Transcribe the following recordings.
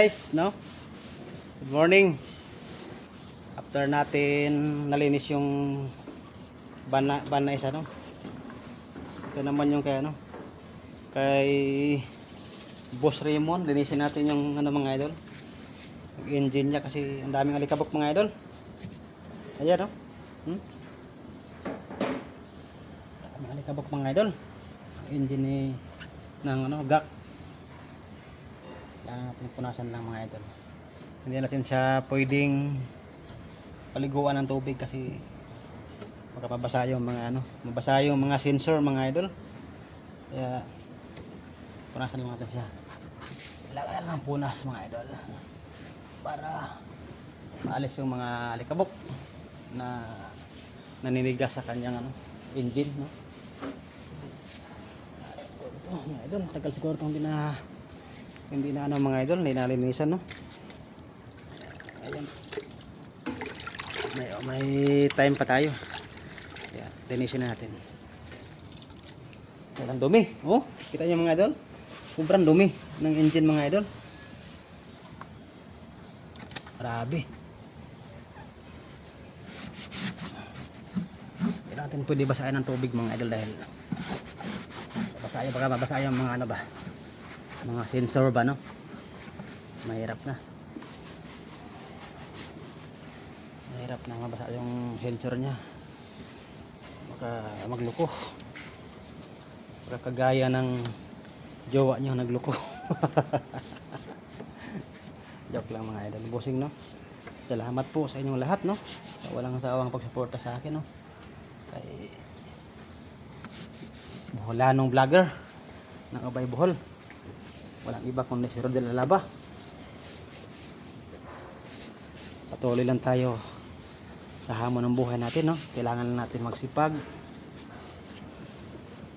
Guys, no? Good morning. After natin nalinis yung van na isa, no? Ito naman yung kay ano? Kay Boss Raymond, linisin natin yung ano mga idol. Yung engine niya kasi ang daming alikabok mga idol. Ayan, no? Daming alikabok mga idol. Ang engine ni ng ano, GAC. Kailangan natin punasan lang mga idol. Hindi natin siya pwedeng paliguan ng tubig kasi makapabasa yung mga ano, mabasa yung mga sensor mga idol. Kaya punasan lang natin siya. Kailangan lang punas mga idol para maalis yung mga alikabok na naninigas sa kanyang ano, engine, no? Ito mga idol, tagal siguro itong hindi na ano mga idol, hindi nalinisan, no? Ayan. May time pa tayo. Kaya linisin na natin. Ang dumi. Oh, kita niyo mga idol? Sobrang dumi ng engine mga idol. Grabe. Hindi natin pwede basahin ng tubig mga idol dahil baka mabasa yung mga ano ba, mga sensor ba, no? Mahirap na mabasa yung sensor nya, baka magluko, baka kagaya ng jowa nyo nagluko. Joke lang mga idol. Bossing, no? Salamat po sa inyong lahat, no? Walang sawang pagsuporta sa akin, no? Kay Boholanong vlogger ng Abay Bohol. Walang iba kundi si Rodel Alaba. Patuloy lang tayo sa hamon ng buhay natin, no? Kailangan lang natin magsipag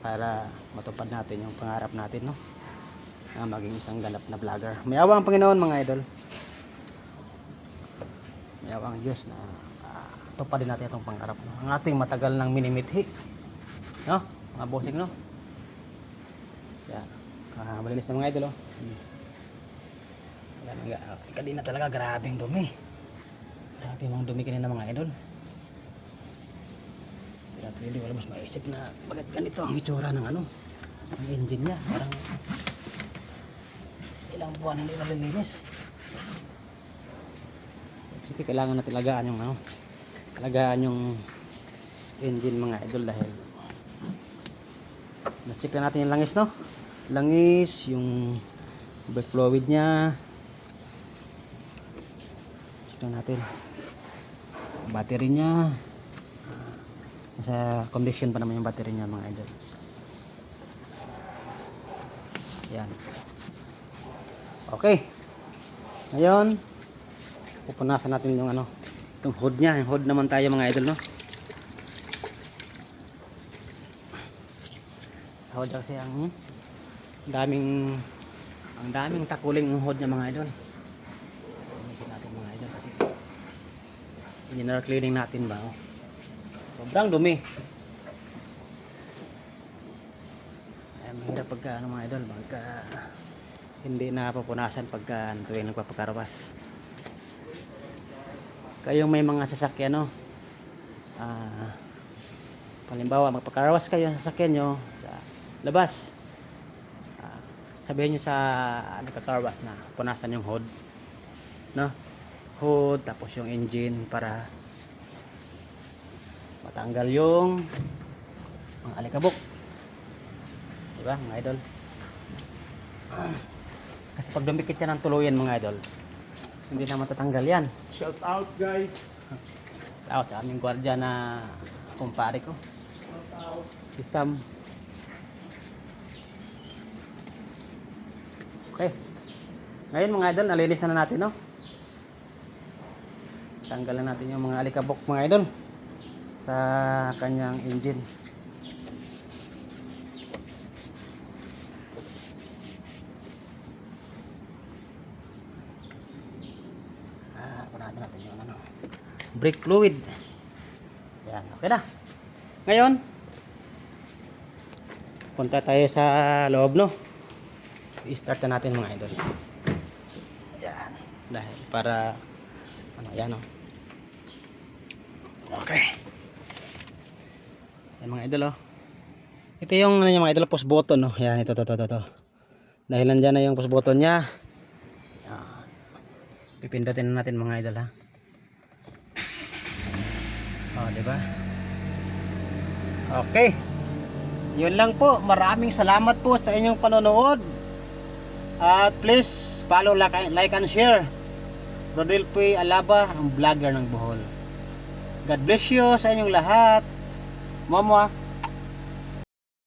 para matupad natin yung pangarap natin, no? Na maging isang ganap na vlogger. May awa ang Panginoon mga idol. May awa ang Diyos na tupadin natin itong pangarap, no? Ang ating matagal nang minimithi, no? Mga bossing, no? Yan. Malinis na mga idol, oh. Kanina talaga grabing dumi. Grabe mga dumi kanina mga idol. Hindi wala mas maisip na bakit ganito ang itsura ng ano, ang engine niya. Parang ilang buwan hindi nalilinis. Kasi kailangan natin alagaan yung ano, alagaan yung engine mga idol dahil na-check na natin yung langis, no? Langis, yung brake fluid nya. Check na natin. Battery nya. Nasa condition pa naman yung battery nya mga idol. Yan. Okay. Ngayon, pupunasan natin yung ano, itong hood nya. Yung hood naman tayo mga idol, no? Sa hood kasi ang daming takuling yung hood nya mga idol. Linisin natin mga idol kasi general cleaning natin ba, oh. Sobrang dumi. Ay, mahirap pagka ano mga idol, pagka hindi napupunasan pagka tuwing nagpapakarawas. Kayong may mga sasakyan, no? Halimbawa magpakarawas kayo sa sasakyan nyo sa labas, sabihin nyo sa nagkakarawas na punasan yung hood, no? Hood, tapos yung engine para matanggal yung mga alikabok, diba mga idol? Kasi pag dumikit yan ng tuluyan mga idol, hindi na matatanggal yan. Shout out guys. Shout out sa aming gwardiya na kumpare ko, Shout out. si Sam. Okay, ngayon mga idol, nalinis na natin, no? Tanggalan natin yung mga alikabok mga idol sa kanyang engine. Punasan natin yung ano, brake fluid. Yan, okay na. Ngayon, punta tayo sa loob, no? I-start na natin mga idol. Yan. Dahil para ano yan oh. Okay. Yan mga idol oh. Ito yung ano, yung mga idol push button oh. Yan ito to. Dahil nandiyan na yung push button niya. Yan. Pipindutin na natin mga idol ha. Oh, di ba? Okay. Yun lang po. Maraming salamat po sa inyong panonood. At please follow, like and share. Rodel P. Alaba, ang vlogger ng Bohol. God bless you sa inyong lahat. Mama.